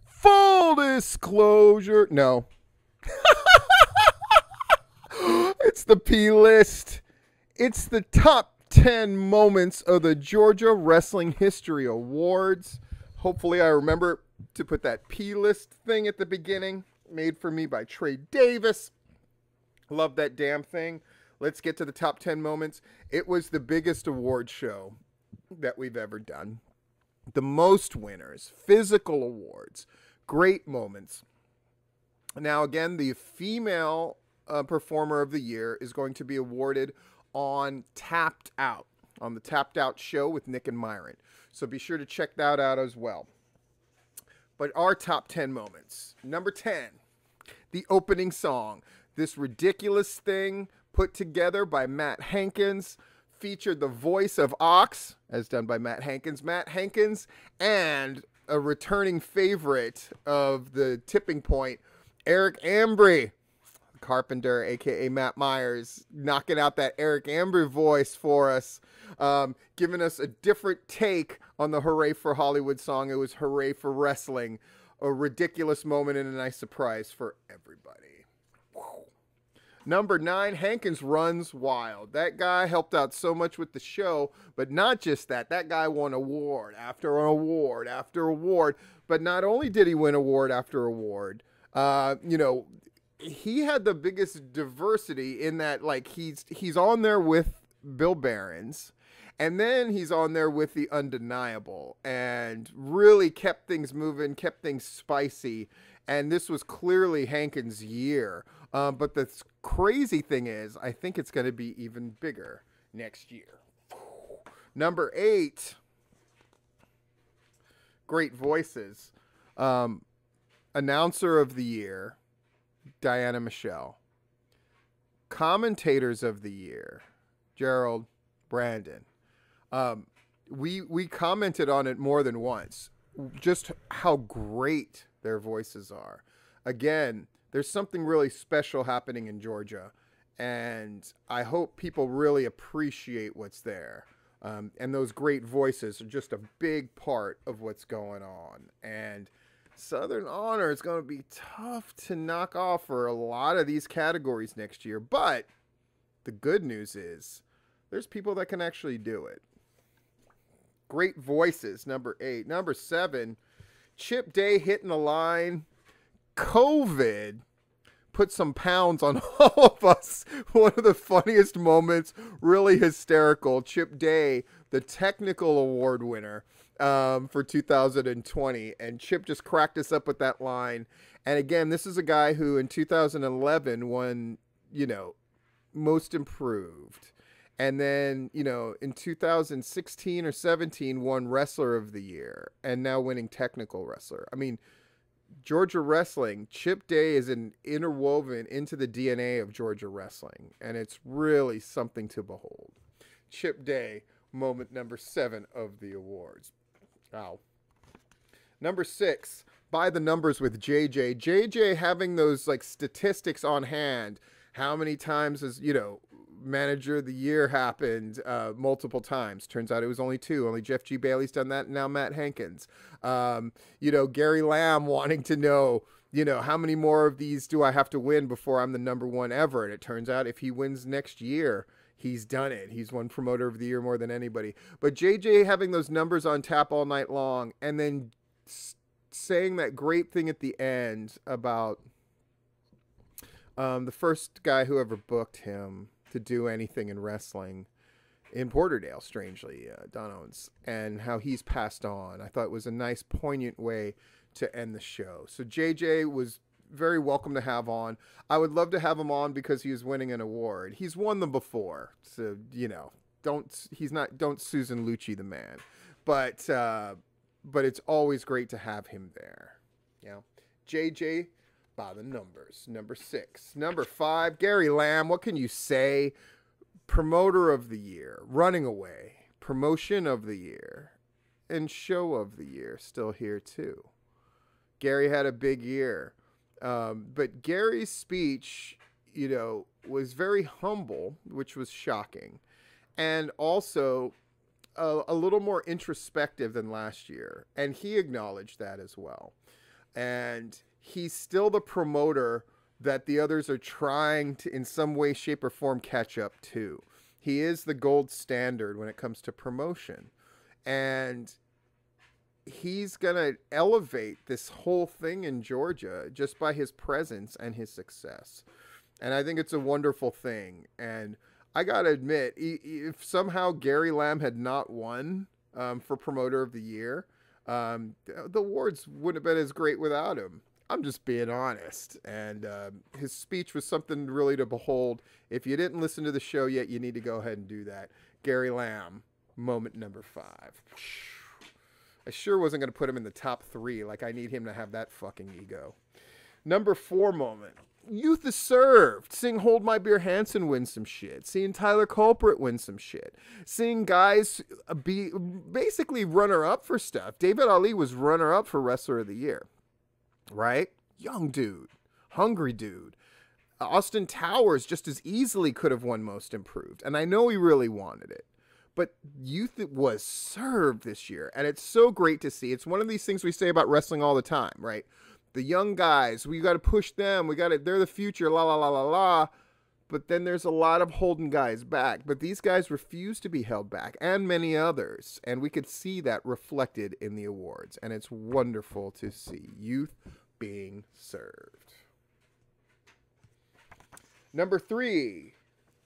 Full disclosure. No. It's the Plist. It's the top 10 moments of the Georgia Wrestling History Awards. Hopefully I remember to put that Plist thing at the beginning. Made for me by Trey Davis. Love that damn thing. Let's get to the top 10 moments. It was the biggest award show that we've ever done. The most winners, physical awards, great moments. Now, again, the female performer of the year is going to be awarded on Tapped Out, on the Tapped Out show with Nick and Myron. So be sure to check that out as well. But our top 10 moments. Number 10, the opening song. This ridiculous thing put together by Matt Hankins featured the voice of Ox, as done by Matt Hankins. Matt Hankins and a returning favorite of the Tipping Point, Eric Ambry, Carpenter, a.k.a. Matt Myers, knocking out that Eric Ambry voice for us, giving us a different take on the Hooray for Hollywood song. It was Hooray for Wrestling, a ridiculous moment and a nice surprise for everybody. Whew. Number 9, Hankins Runs Wild. That guy helped out so much with the show, but not just that. That guy won award after award after award. But not only did he win award after award, he had the biggest diversity in that, like, he's on there with Bill Behrens, and then he's on there with the Undeniable, and really kept things moving, kept things spicy. And this was clearly Hankins' year. But the crazy thing is, I think it's going to be even bigger next year. Number 8, great voices. Announcer of the year, Diana Michelle. Commentators of the year, Gerald, Brandon. We commented on it more than once, just how great their voices are. Again, there's something really special happening in Georgia, and I hope people really appreciate what's there. And those great voices are just a big part of what's going on. And Southern Honor is going to be tough to knock off for a lot of these categories next year. But the good news is there's people that can actually do it. Great voices, number 8. Number 7, Chip Day hitting the line. COVID put some pounds on all of us. One of the funniest moments, really hysterical. Chip Day, the technical award winner for 2020. And Chip just cracked us up with that line. And again, this is a guy who in 2011 won, most improved. And then, in 2016 or 17 won Wrestler of the Year, and now winning Technical Wrestler. I mean, Georgia Wrestling, Chip Day is interwoven into the DNA of Georgia Wrestling, and it's really something to behold. Chip Day, moment number 7 of the awards. Wow. Number 6, by the numbers with JJ. JJ having those statistics on hand. How many times has, Manager of the Year happened multiple times. Turns out it was only 2. Only Jeff G. Bailey's done that, and now Matt Hankins. Gary Lamb wanting to know, how many more of these do I have to win before I'm the number 1 ever? And it turns out if he wins next year, he's done it. He's won Promoter of the Year more than anybody. But JJ having those numbers on tap all night long, and then saying that great thing at the end about the first guy who ever booked him to do anything in wrestling in Porterdale, strangely, Don Owens, and how he's passed on. I thought it was a nice, poignant way to end the show. So JJ was very welcome to have on. I would love to have him on because he was winning an award. He's won them before, so don't Susan Lucci the man, but it's always great to have him there. JJ. By the numbers. Number 6. Number 5, Gary Lamb. What can you say? Promoter of the Year, Running Away, Promotion of the Year, and Show of the Year. Still here too. Gary had a big year. But Gary's speech, was very humble, which was shocking, and also a little more introspective than last year. And he acknowledged that as well. And he's still the promoter that the others are trying to, in some way, shape, or form, catch up to. He is the gold standard when it comes to promotion. And he's going to elevate this whole thing in Georgia just by his presence and his success. And I think it's a wonderful thing. And I got to admit, if somehow Gary Lamb had not won for Promoter of the Year, the awards wouldn't have been as great without him. I'm just being honest. And his speech was something really to behold. If you didn't listen to the show yet, you need to go ahead and do that. Gary Lamb, moment number 5. I sure wasn't going to put him in the top 3. Like, I need him to have that fucking ego. Number 4 moment. Youth is served. Seeing Hold My Beer Hansen win some shit. Seeing Tyler Culprit win some shit. Seeing guys be basically runner-up for stuff. David Ali was runner-up for Wrestler of the Year. Right? Young dude. Hungry dude. Austin Towers just as easily could have won Most Improved. And I know he really wanted it. But youth was served this year. And it's so great to see. It's one of these things we say about wrestling all the time, right? The young guys, we got to push them. They're the future, la, la, la, la, la. But then there's a lot of holding guys back. But these guys refuse to be held back, and many others. And we could see that reflected in the awards. And it's wonderful to see youth being served. Number 3,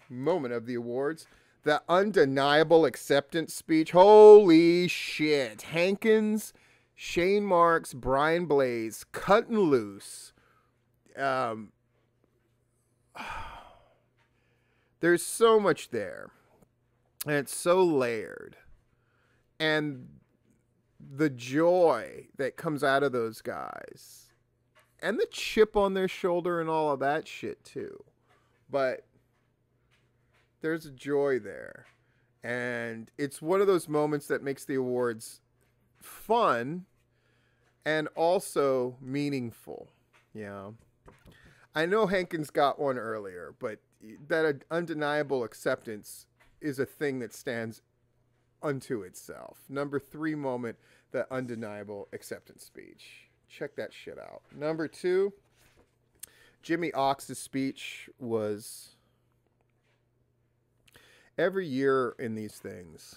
moment of the awards. The undeniable acceptance speech. Holy shit. Hankins, Shane Marks, Brian Blaze, cutting loose. There's so much there. And it's so layered. And the joy that comes out of those guys. And the chip on their shoulder and all of that shit too. But there's a joy there. And it's one of those moments that makes the awards fun and also meaningful. Yeah. I know Hankins got one earlier, but that undeniable acceptance is a thing that stands unto itself. Number 3 moment, the undeniable acceptance speech. Check that shit out. Number 2, Jimmy Ox's speech was... Every year in these things,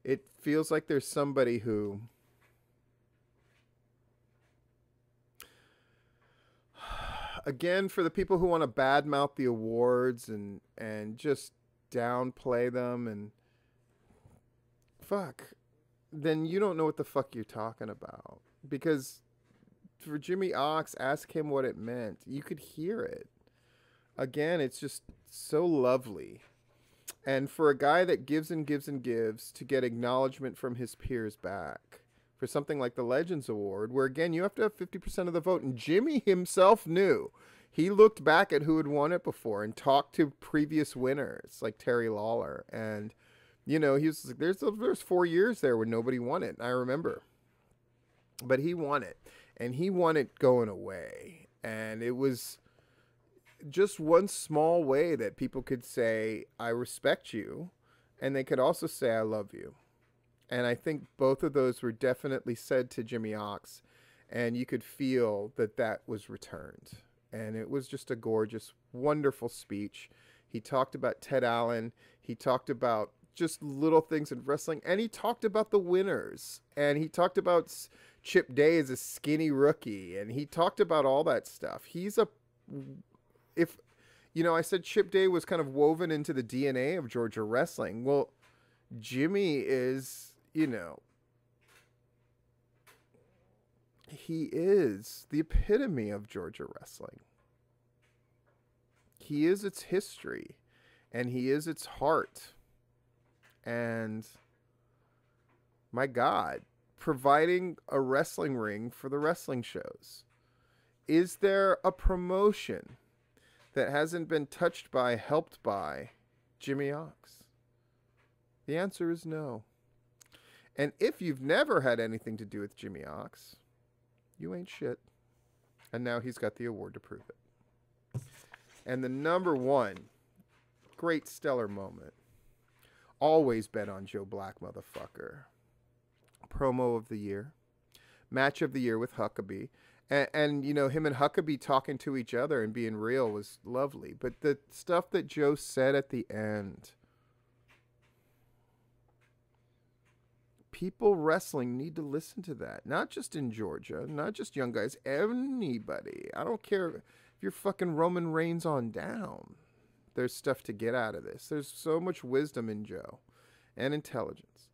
it feels like there's somebody who again, for the people who want to badmouth the awards and just downplay them and fuck, then you don't know what the fuck you're talking about. Because for Jimmy Ox, ask him what it meant. You could hear it. Again, it's just so lovely. And for a guy that gives and gives and gives to get acknowledgement from his peers back for something like the Legends Award, where again, you have to have 50% of the vote. And Jimmy himself knew. He looked back at who had won it before and talked to previous winners like Terry Lawler. And, you know, he was like, there's 4 years there when nobody won it. I remember. But he won it. And he won it going away. And it was just one small way that people could say, I respect you. And they could also say, I love you. And I think both of those were definitely said to Jimmy Ox. And you could feel that that was returned. And it was just a gorgeous, wonderful speech. He talked about Ted Allen. He talked about just little things in wrestling. And he talked about the winners. And he talked about Chip Day as a skinny rookie. And he talked about all that stuff. He's a... If, you know, I said Chip Day was kind of woven into the DNA of Georgia wrestling. Well, Jimmy is, you know, he is the epitome of Georgia wrestling. He is its history, and he is its heart. And my God, providing a wrestling ring for the wrestling shows. Is there a promotion that hasn't been touched by, helped by Jimmy Ox? The answer is no. And if you've never had anything to do with Jimmy Ox, you ain't shit. And now he's got the award to prove it. And the number one great stellar moment, always bet on Joe Black, motherfucker. Promo of the year, match of the year with Huckabee. And, you know, him and Huckabee talking to each other and being real was lovely. But the stuff that Joe said at the end, people wrestling need to listen to that. Not just in Georgia, not just young guys, anybody. I don't care if you're fucking Roman Reigns on down. There's stuff to get out of this. There's so much wisdom in Joe and intelligence.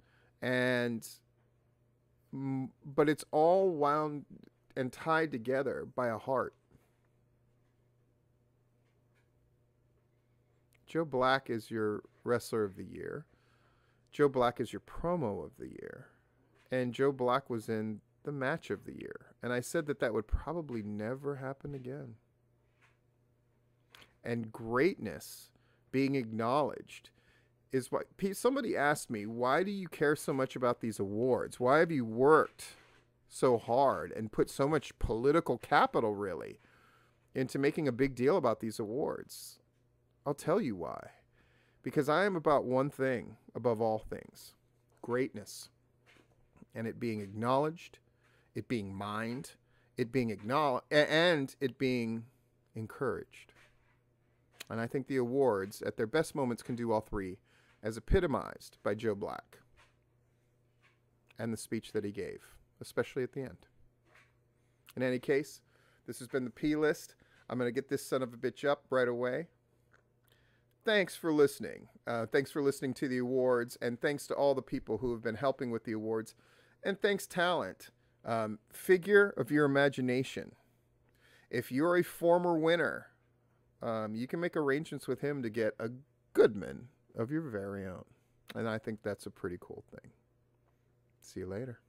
But it's all wound and tied together by a heart. Joe Black is your wrestler of the year. Joe Black is your promo of the year. And Joe Black was in the match of the year. And I said that that would probably never happen again. And greatness being acknowledged is what somebody asked me, why do you care so much about these awards? Why have you worked so hard and put so much political capital really into making a big deal about these awards? I'll tell you why. Because I am about one thing above all things: greatness. And it being acknowledged, it being mined, it being acknowledged, and it being encouraged. And I think the awards at their best moments can do all three, as epitomized by Joe Black and the speech that he gave, especially at the end. In any case, this has been the P-List. I'm going to get this son of a bitch up right away. Thanks for listening. Thanks for listening to the awards, and thanks to all the people who have been helping with the awards. And thanks, talent. Figure of your imagination. If you're a former winner, you can make arrangements with him to get a Goodman of your very own. And I think that's a pretty cool thing. See you later.